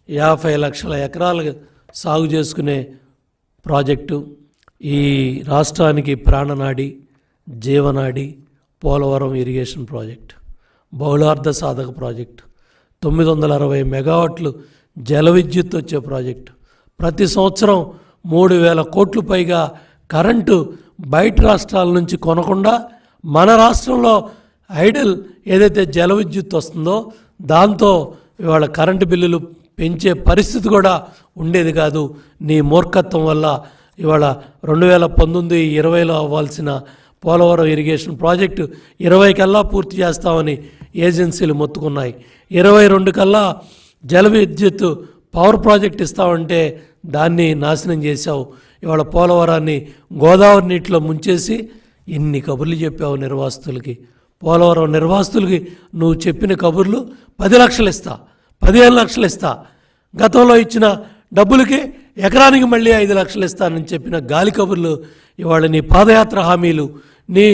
50 లక్షల ఎకరాలు సాగు చేసుకునే ప్రాజెక్టు, ఈ రాష్ట్రానికి ప్రాణనాడి, జీవనాడి పోలవరం ఇరిగేషన్ ప్రాజెక్టు, బహుళార్థ సాధక ప్రాజెక్టు, 960 మెగావాట్లు జల విద్యుత్ వచ్చే ప్రాజెక్టు, ప్రతి సంవత్సరం 3,000 కోట్లు పైగా కరెంటు బయట రాష్ట్రాల నుంచి కొనకుండా మన రాష్ట్రంలో ఐడల్ ఏదైతే జల విద్యుత్ వస్తుందో దాంతో ఇవాళ కరెంటు బిల్లులు పెంచే పరిస్థితి కూడా ఉండేది కాదు. నీ మూర్ఖత్వం వల్ల ఇవాళ 2019-20లో అవ్వాల్సిన పోలవరం ఇరిగేషన్ ప్రాజెక్టు 20 కల్లా పూర్తి చేస్తామని ఏజెన్సీలు మొత్తుకున్నాయి. 22 కల్లా జల విద్యుత్ పవర్ ప్రాజెక్ట్ ఇస్తామంటే దాన్ని నాశనం చేశావు. ఇవాళ పోలవరాన్ని గోదావరి నీటిలో ముంచేసి ఇన్ని కబుర్లు చెప్పావు నిర్వాసితులకి. పోలవరం నిర్వాసితులకి నువ్వు చెప్పిన కబుర్లు 10 లక్షలు ఇస్తా, 15 లక్షలు ఇస్తా, గతంలో ఇచ్చిన డబ్బులకి ఎకరానికి మళ్ళీ 5 లక్షలు ఇస్తానని చెప్పిన గాలి కబుర్లు ఇవాళ నీ పాదయాత్ర హామీలు, నీ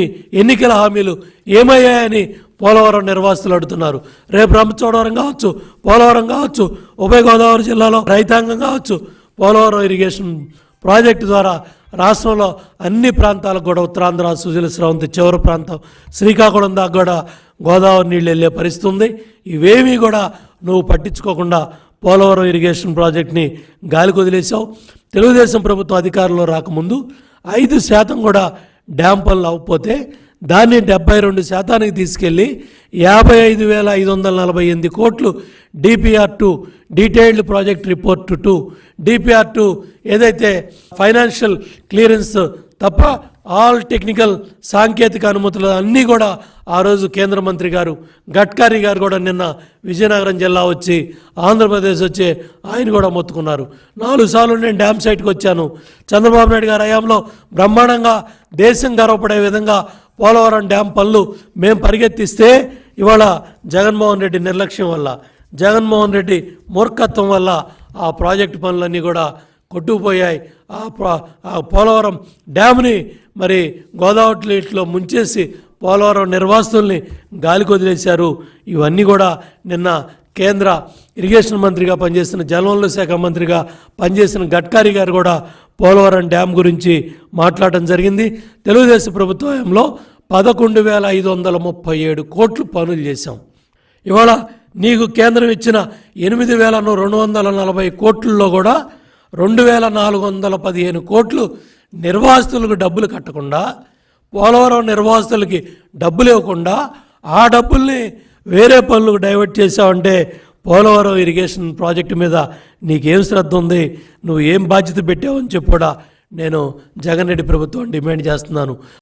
ఎన్నికల హామీలు ఏమయ్యాయని పోలవరం నిర్వాసితులు అడుగుతున్నారు. రేపు రంపచోడవరం కావచ్చు, పోలవరం కావచ్చు, ఉభయ గోదావరి జిల్లాలో రైతాంగం కావచ్చు, పోలవరం ఇరిగేషన్ ప్రాజెక్టు ద్వారా రాష్ట్రంలో అన్ని ప్రాంతాలకు కూడా ఉత్తరాంధ్ర, సుజల స్రవంతి చివరి ప్రాంతం శ్రీకాకుళం దాకా కూడా గోదావరి నీళ్ళు వెళ్ళే పరిస్థితి ఉంది. ఇవేమీ కూడా నువ్వు పట్టించుకోకుండా పోలవరం ఇరిగేషన్ ప్రాజెక్ట్ని గాలికి వదిలేసావు. తెలుగుదేశం ప్రభుత్వం అధికారంలో రాకముందు 5% కూడా డ్యామ్ పనులు అవ్వకపోతే దాన్ని 72% తీసుకెళ్ళి 55,548 కోట్లు DPR2 detailed project report 2 DPR2 ఏదైతే ఫైనాన్షియల్ క్లియరెన్స్ తప్ప ఆల్ టెక్నికల్ సాంకేతిక అనుమతులు అన్నీ కూడా ఆ రోజు కేంద్ర మంత్రి గారు గడ్కరీ గారు కూడా నిన్న విజయనగరం జిల్లా వచ్చి ఆంధ్రప్రదేశ్ వచ్చి ఆయన కూడా మొత్తుకున్నారు. 4 సార్లు నేను డ్యామ్ సైట్కి వచ్చాను. చంద్రబాబు నాయుడు గారి హయాంలో బ్రహ్మాండంగా దేశం గర్వపడే విధంగా పోలవరం డ్యామ్ పనులు మేము పరిగెత్తిస్తే ఇవాళ జగన్మోహన్ రెడ్డి నిర్లక్ష్యం వల్ల, జగన్మోహన్ రెడ్డి మూర్ఖత్వం వల్ల ఆ ప్రాజెక్టు పనులన్నీ కూడా కొట్టుకుపోయాయి. ఆ పోలవరం డ్యామ్ని మరి గోదావరి నీటిలో ముంచేసి పోలవరం నిర్వాసితుల్ని గాలికి వదిలేశారు. ఇవన్నీ కూడా నిన్న కేంద్ర ఇరిగేషన్ మంత్రిగా పనిచేసిన, జలవనరుల శాఖ మంత్రిగా పనిచేసిన గడ్కరీ గారు కూడా పోలవరం డ్యామ్ గురించి మాట్లాడటం జరిగింది. తెలుగుదేశం ప్రభుత్వంలో 11,537 కోట్లు పనులు చేశాం. ఇవాళ నీకు కేంద్రం ఇచ్చిన 8,240 కోట్లలో కూడా 2,415 కోట్లు నిర్వాసితులకు డబ్బులు కట్టకుండా, పోలవరం నిర్వాసితులకి డబ్బులు ఇవ్వకుండా ఆ డబ్బుల్ని వేరే పనులకు డైవర్ట్ చేసావంటే పోలవరం ఇరిగేషన్ ప్రాజెక్టు మీద నీకేం శ్రద్ధ ఉంది, నువ్వు ఏం బాధ్యత పెట్టావని చెప్పి కూడా నేను జగన్ రెడ్డి ప్రభుత్వం డిమాండ్ చేస్తున్నాను.